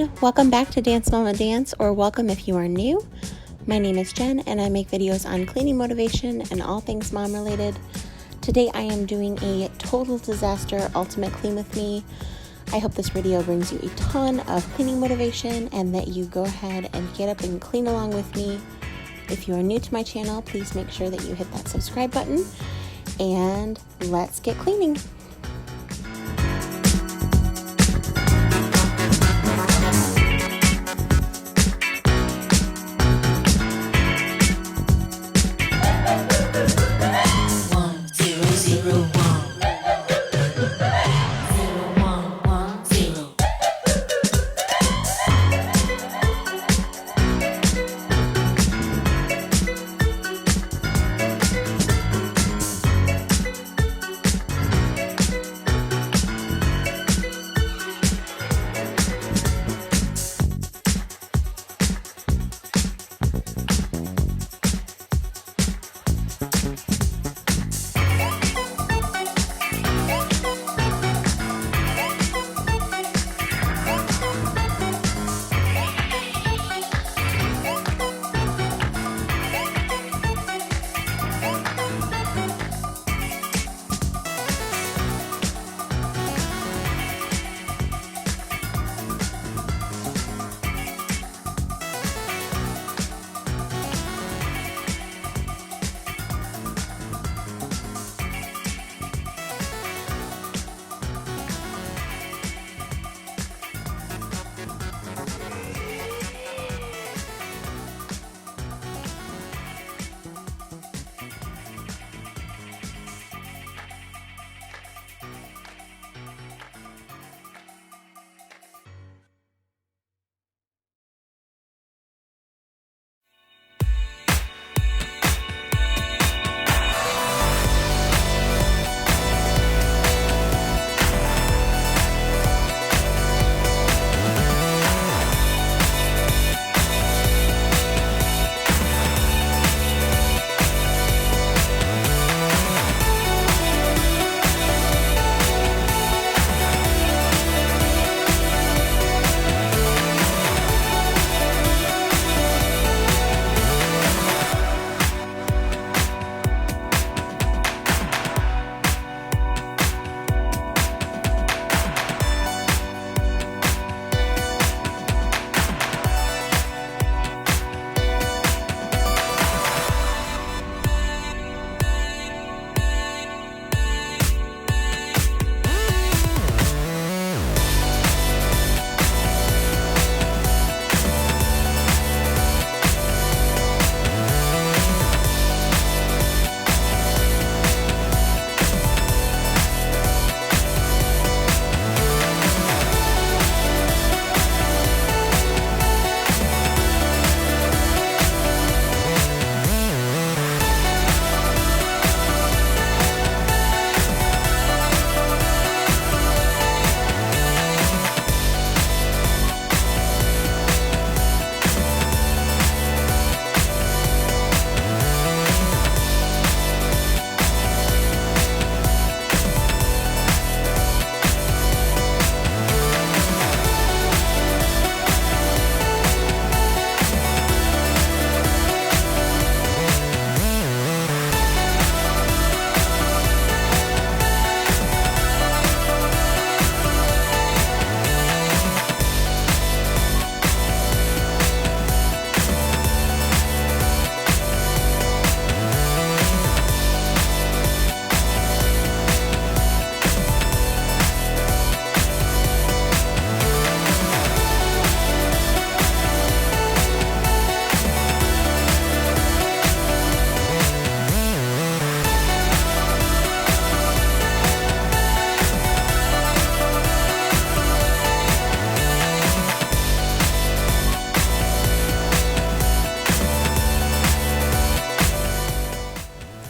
everyone, welcome back to Dance Mama Dance, or welcome if you are new. My name is Jen and I make videos on cleaning motivation and all things mom related. Today I am doing a total disaster ultimate clean with me. I hope this video brings you a ton of cleaning motivation and that you go ahead and get up and clean along with me. If you are new to my channel, please make sure that you hit that subscribe button and let's get cleaning.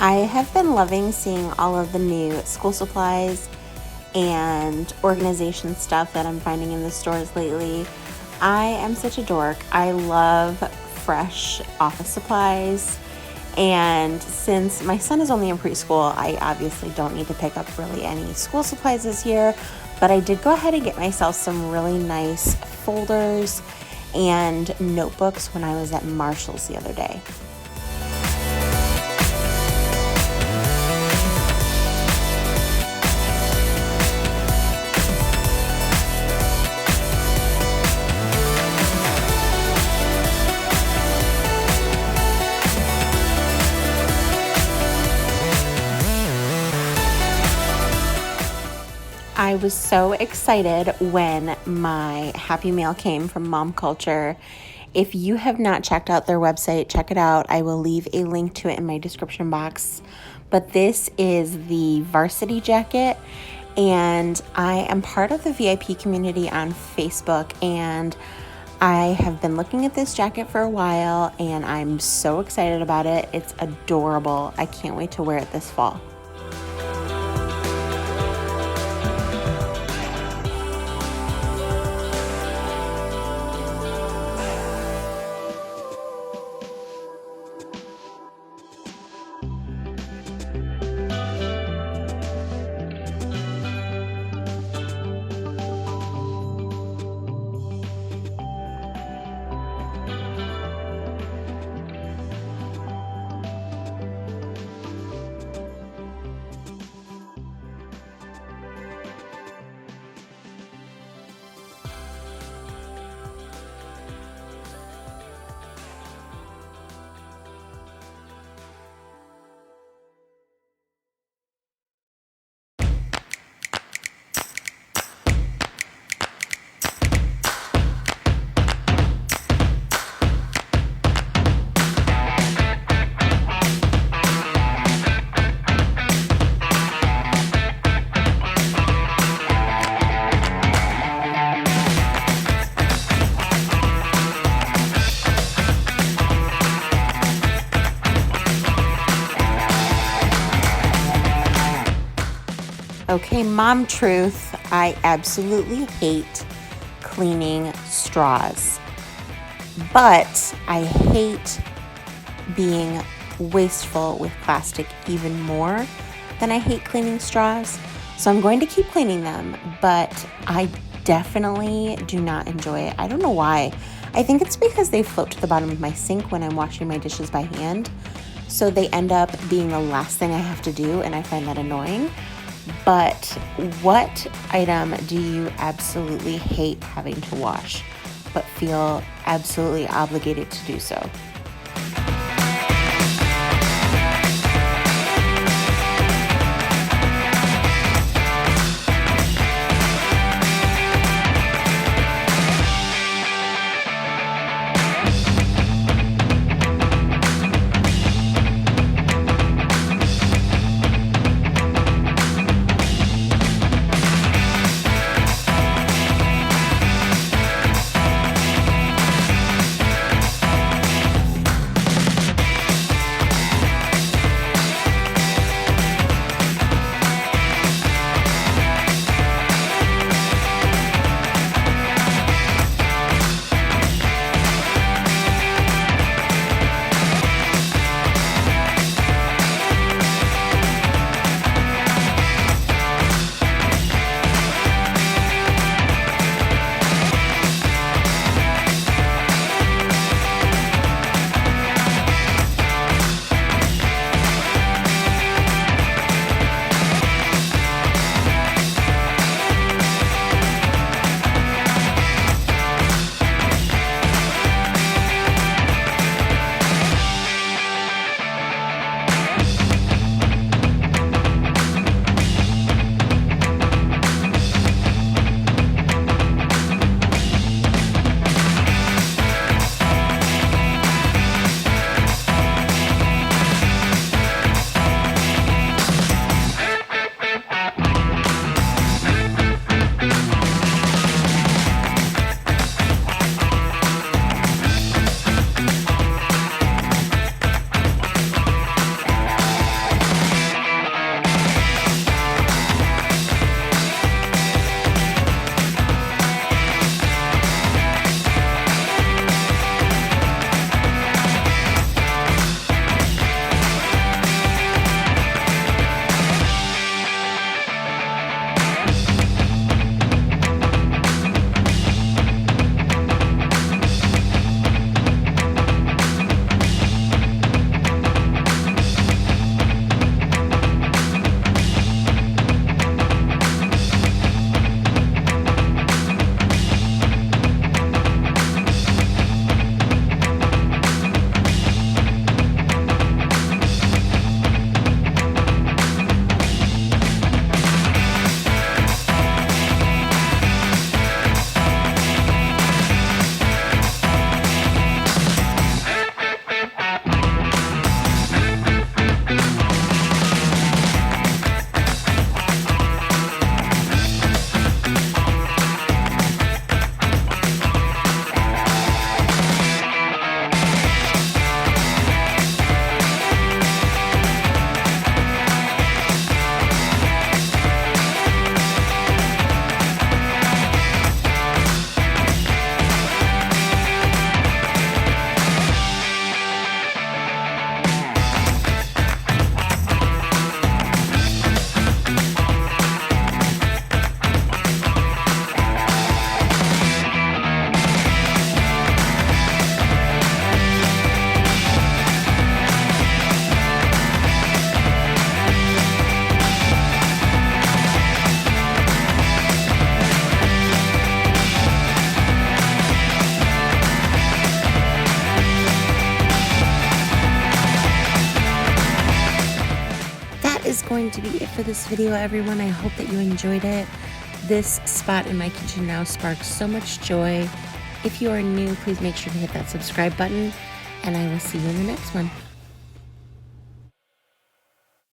I have been loving seeing all of the new school supplies and organization stuff that I'm finding in the stores lately. I am such a dork. I love fresh office supplies, and since my son is only in preschool, I obviously don't need to pick up really any school supplies this year, But I did go ahead and get myself some really nice folders and notebooks when I was at Marshall's the other day. I was so excited when my Happy Mail came from Mom Culture. If you have not checked out their website, check it out. I will leave a link to it in my description box. But this is the Varsity Jacket, and I am part of the VIP community on Facebook, and I have been looking at this jacket for a while, and I'm so excited about it. It's adorable. I can't wait to wear it this fall. Okay, mom truth, I absolutely hate cleaning straws, but I hate being wasteful with plastic even more than I hate cleaning straws. So I'm going to keep cleaning them, but I definitely do not enjoy it. I don't know why. I think it's because they float to the bottom of my sink when I'm washing my dishes by hand. So they end up being the last thing I have to do, and I find that annoying. But what item do you absolutely hate having to wash, but feel absolutely obligated to do so? is going to be it for this video, everyone. I hope that you enjoyed it. This spot in my kitchen now sparks so much joy. If you are new, please make sure to hit that subscribe button, and I will see you in the next one.